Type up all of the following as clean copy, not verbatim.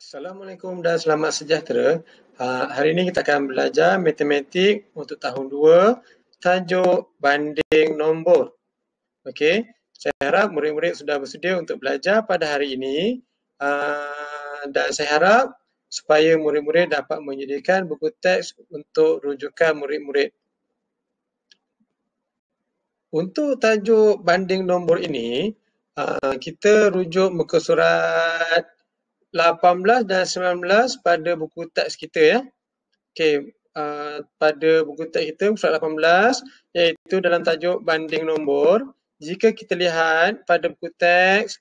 Assalamualaikum dan selamat sejahtera. Hari ini kita akan belajar matematik untuk tahun 2, tajuk banding nombor. Okey, saya harap murid-murid sudah bersedia untuk belajar pada hari ini dan saya harap supaya murid-murid dapat menyediakan buku teks untuk rujukan murid-murid. Untuk tajuk banding nombor ini, kita rujuk muka surat 18 dan 19 pada buku teks kita ya. Okey, pada buku teks kita surat 18 iaitu dalam tajuk banding nombor. Jika kita lihat pada buku teks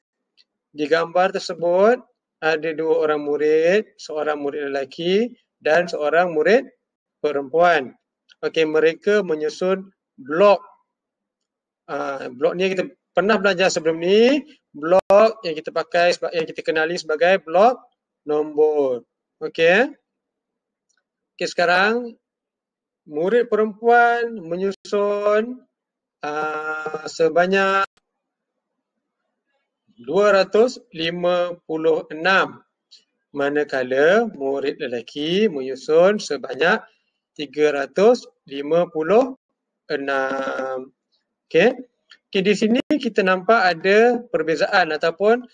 di gambar tersebut ada dua orang murid, seorang murid lelaki dan seorang murid perempuan. Okey, mereka menyusun blok. Blok ni kita pernah belajar sebelum ni, blok yang kita pakai, yang kita kenali sebagai blok nombor. Okey. Okey, sekarang murid perempuan menyusun sebanyak 256, manakala murid lelaki menyusun sebanyak 356. Okey. Okey, di sini kita nampak ada perbezaan ataupun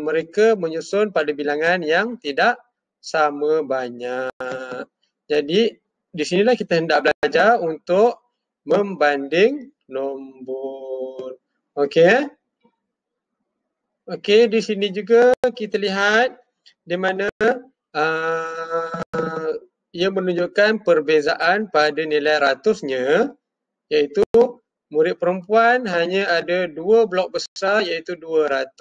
mereka menyusun pada bilangan yang tidak sama banyak. Jadi di sinilah kita hendak belajar untuk membanding nombor. Okey. Okey, di sini juga kita lihat di mana ia menunjukkan perbezaan pada nilai ratusnya, iaitu murid perempuan hanya ada 2 blok besar iaitu 200,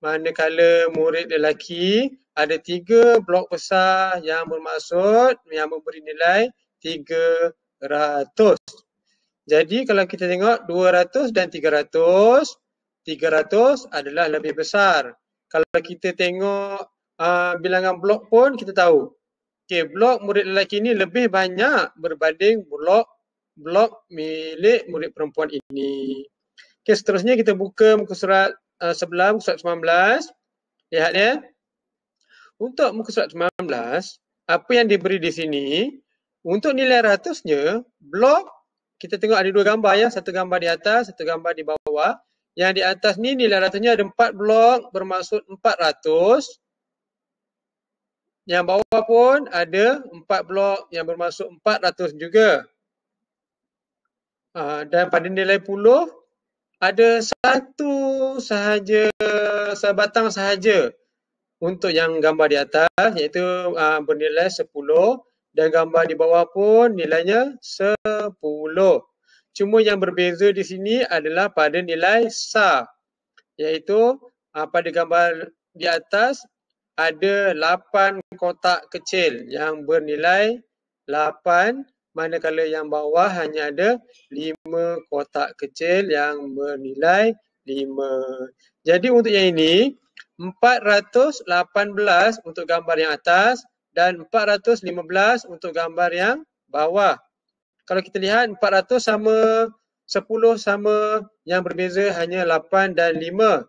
manakala murid lelaki ada 3 blok besar yang bermaksud yang memberi nilai 300. Jadi kalau kita tengok 200 dan 300, 300 adalah lebih besar. Kalau kita tengok bilangan blok pun kita tahu. Okey, blok murid lelaki ini lebih banyak berbanding blok milik murid perempuan ini. Okey, seterusnya kita buka muka surat sebelah, muka surat 19. Lihat ya. Untuk muka surat 19, apa yang diberi di sini, untuk nilai ratusnya, blok, kita tengok ada 2 gambar ya, satu gambar di atas, satu gambar di bawah. Yang di atas ni nilai ratusnya ada 4 blok, bermaksud 400. Yang bawah pun ada 4 blok yang bermaksud 400 juga. Dan pada nilai puluh ada satu sahaja, sebatang sahaja untuk yang gambar di atas iaitu bernilai 10 dan gambar di bawah pun nilainya 10. Cuma yang berbeza di sini adalah pada nilai sah, iaitu pada gambar di atas ada 8 kotak kecil yang bernilai 8, manakala yang bawah hanya ada 5 kotak kecil yang bernilai 5. Jadi untuk yang ini 418 untuk gambar yang atas dan 415 untuk gambar yang bawah. Kalau kita lihat 400 sama, 10 sama, yang berbeza hanya 8 dan 5.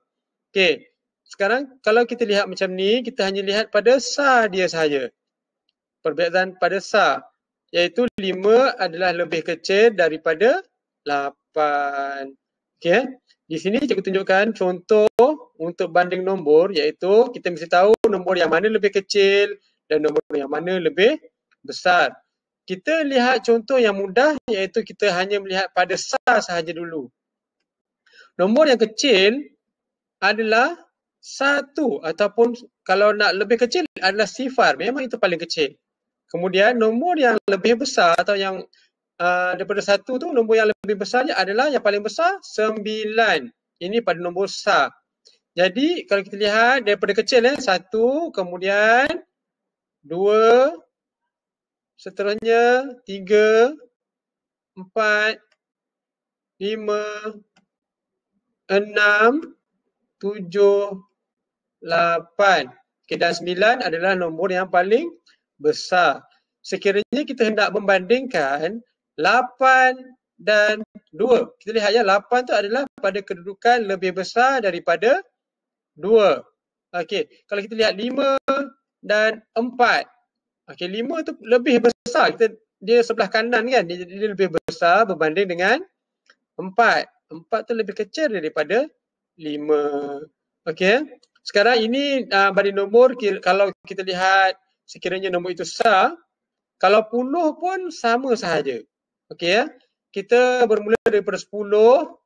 Okey. Sekarang kalau kita lihat macam ni, kita hanya lihat pada sah dia sahaja. Perbezaan pada sah, iaitu 5 adalah lebih kecil daripada 8. Okey. Di sini cikgu tunjukkan contoh untuk banding nombor, iaitu kita mesti tahu nombor yang mana lebih kecil dan nombor yang mana lebih besar. Kita lihat contoh yang mudah, iaitu kita hanya melihat pada sah sahaja dulu. Nombor yang kecil adalah 1 ataupun kalau nak lebih kecil adalah sifar, memang itu paling kecil. Kemudian nombor yang lebih besar atau yang daripada 1 tu, nombor yang lebih besarnya adalah yang paling besar 9. Ini pada nombor sah. Jadi kalau kita lihat daripada kecil 1, kemudian 2, seterusnya 3, 4, 5, 6, 7, 8. Okay, dan 9 adalah nombor yang paling besar. Sekiranya kita hendak membandingkan 8 dan 2. Kita lihat ya, 8 tu adalah pada kedudukan lebih besar daripada 2. Okey, kalau kita lihat 5 dan 4. Okey, 5 tu lebih besar. Dia sebelah kanan kan, dia lebih besar berbanding dengan 4. 4 tu lebih kecil daripada 5. Okey. Sekarang ini banding nombor, kalau kita lihat sekiranya nombor itu besar, kalau puluh pun sama sahaja. Okey ya. Kita bermula daripada 10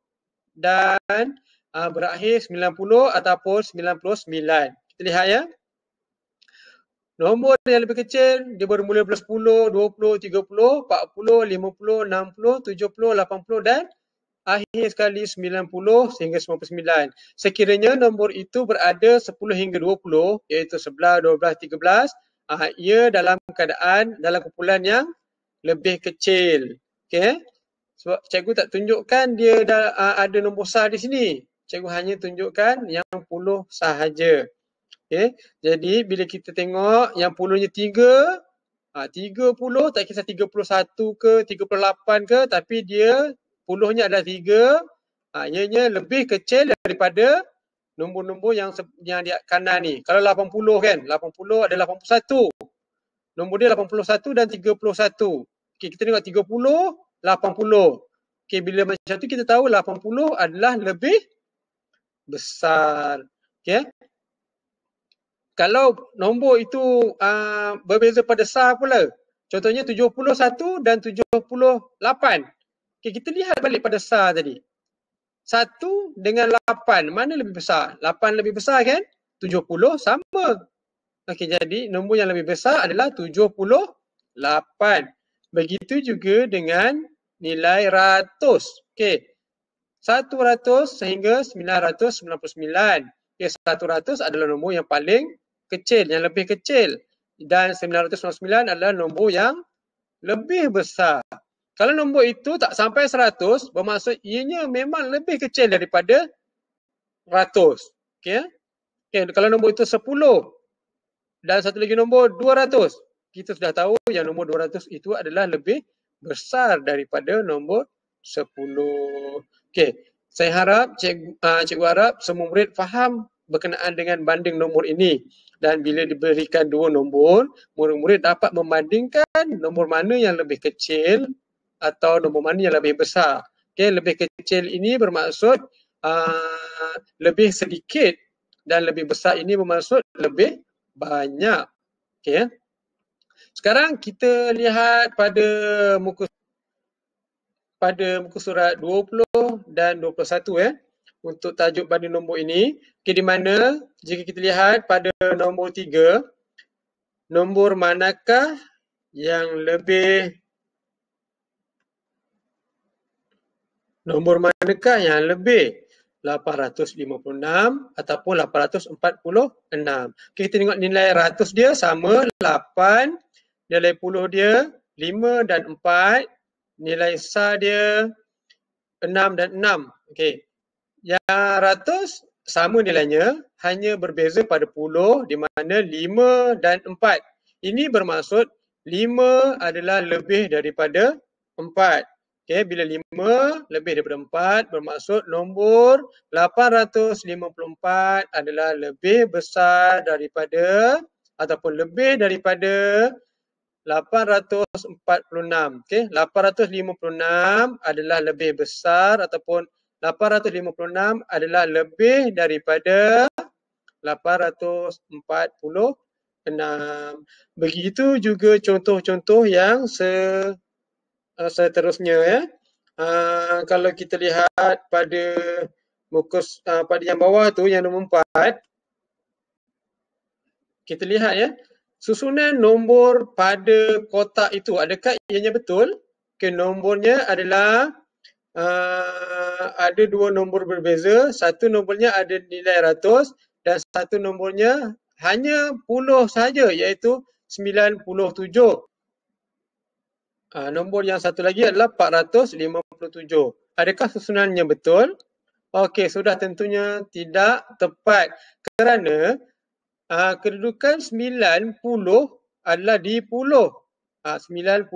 dan berakhir 90 ataupun 99. Kita lihat ya. Nombor yang lebih kecil, dia bermula daripada 10, 20, 30, 40, 50, 60, 70, 80 dan akhir sekali 90 sehingga 99. Sekiranya nombor itu berada 10 hingga 20, iaitu 11, 12, 13, ia dalam keadaan dalam kumpulan yang lebih kecil. Okey. Sebab cikgu tak tunjukkan dia ada nombor besar di sini. Cikgu hanya tunjukkan yang puluh sahaja. Okey. Jadi bila kita tengok yang puluhnya 3, 30 tak kisah 31 ke 38 ke, tapi dia puluhnya adalah 3. Ianya lebih kecil daripada nombor-nombor yang di kanan ni. Kalau 80 kan, 80 adalah 81. Nombor dia 81 dan 31. Okey, kita tengok 30, 80. Okey, bila macam tu kita tahu 80 adalah lebih besar. Okey. Kalau nombor itu berbeza pada sah pula. Contohnya 71 dan 78. Okay, kita lihat balik pada sah tadi. 1 dengan 8, mana lebih besar? 8 lebih besar kan? 70 sama. Okey, jadi nombor yang lebih besar adalah 78. Begitu juga dengan nilai ratus. Okey. 100 sehingga 999. Okay, 100 adalah nombor yang paling kecil, yang lebih kecil. Dan 999 adalah nombor yang lebih besar. Kalau nombor itu tak sampai 100, bermaksud ianya memang lebih kecil daripada 100. Okay? Okay, kalau nombor itu 10 dan satu lagi nombor 200, kita sudah tahu yang nombor 200 itu adalah lebih besar daripada nombor 10. Okey, saya harap cikgu harap semua murid faham berkenaan dengan banding nombor ini. Dan bila diberikan dua nombor, murid-murid dapat membandingkan nombor mana yang lebih kecil atau nombor mana yang lebih besar. Okey, lebih kecil ini bermaksud lebih sedikit dan lebih besar ini bermaksud lebih banyak. Okey. Sekarang kita lihat pada muka surat 20 dan 21 untuk tajuk banding nombor ini. Okey, di mana jika kita lihat pada nombor 3, nombor manakah yang lebih Nombor manakah yang lebih? 856 ataupun 846. Okay, kita tengok nilai ratus dia sama 8, nilai puluh dia 5 dan 4, nilai sah dia 6 dan 6. Okay. Yang ratus sama nilainya, hanya berbeza pada puluh di mana 5 dan 4. Ini bermaksud 5 adalah lebih daripada 4. Okay, bila 5 lebih daripada 4 bermaksud nombor 854 adalah lebih besar daripada ataupun lebih daripada 846. Okay, 856 adalah lebih besar ataupun 856 adalah lebih daripada 846. Begitu juga contoh-contoh yang seterusnya ya. Kalau kita lihat pada muka pada yang bawah tu yang nombor 4, kita lihat ya, susunan nombor pada kotak itu adakah ianya betul? Okay, nombornya adalah ada dua nombor berbeza, satu nombornya ada nilai ratus dan satu nombornya hanya puluh saja, iaitu 97. Nombor yang satu lagi adalah 457. Adakah susunannya betul? Okey, sudah tentunya tidak tepat kerana kedudukan 90 adalah di puluh. 97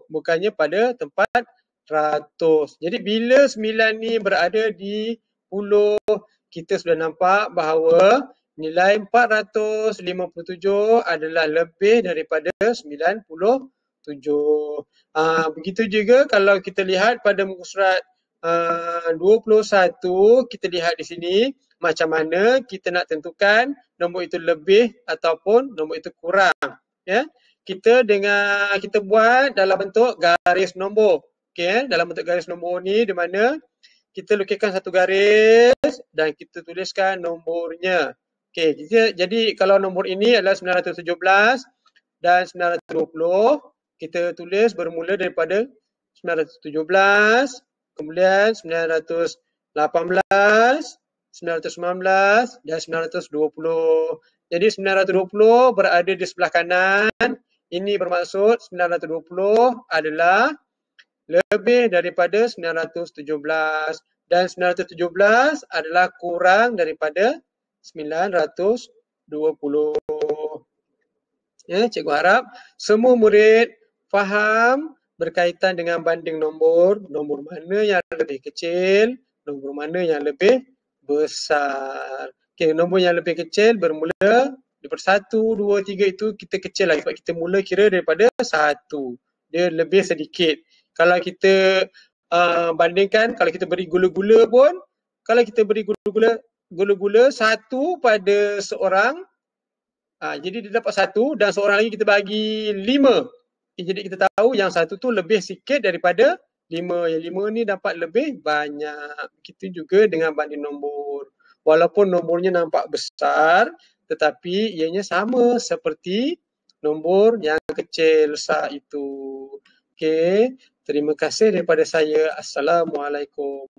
bukannya pada tempat ratus. Jadi bila 9 ni berada di puluh, kita sudah nampak bahawa nilai 457 adalah lebih daripada 97. Begitu juga kalau kita lihat pada muka surat 21, kita lihat di sini macam mana kita nak tentukan nombor itu lebih ataupun nombor itu kurang. Ya, kita buat dalam bentuk garis nombor. Okey, dalam bentuk garis nombor ni di mana kita lukiskan satu garis dan kita tuliskan nombornya. Okey, jadi kalau nombor ini adalah 917 dan 920, kita tulis bermula daripada 917, kemudian 918, 919 dan 920. Jadi 920 berada di sebelah kanan. Ini bermaksud 920 adalah lebih daripada 917 dan 917 adalah kurang daripada 920. Ya, cikgu harap semua murid faham berkaitan dengan banding nombor mana yang lebih kecil, nombor mana yang lebih besar. Okey, nombor yang lebih kecil bermula daripada 1, 2, 3 itu kita kecil lagi sebab kita mula kira daripada 1. Dia lebih sedikit. Kalau kita bandingkan, kalau kita beri gula-gula pun, kalau kita beri gula-gula 1 pada seorang, jadi dia dapat 1 dan seorang lagi kita bagi 5. Jadi kita tahu yang 1 tu lebih sikit daripada 5. Yang 5 ni dapat lebih banyak. Begitu juga dengan banding nombor. Walaupun nombornya nampak besar, tetapi ianya sama seperti nombor yang kecil besar itu. Okey, terima kasih daripada saya. Assalamualaikum.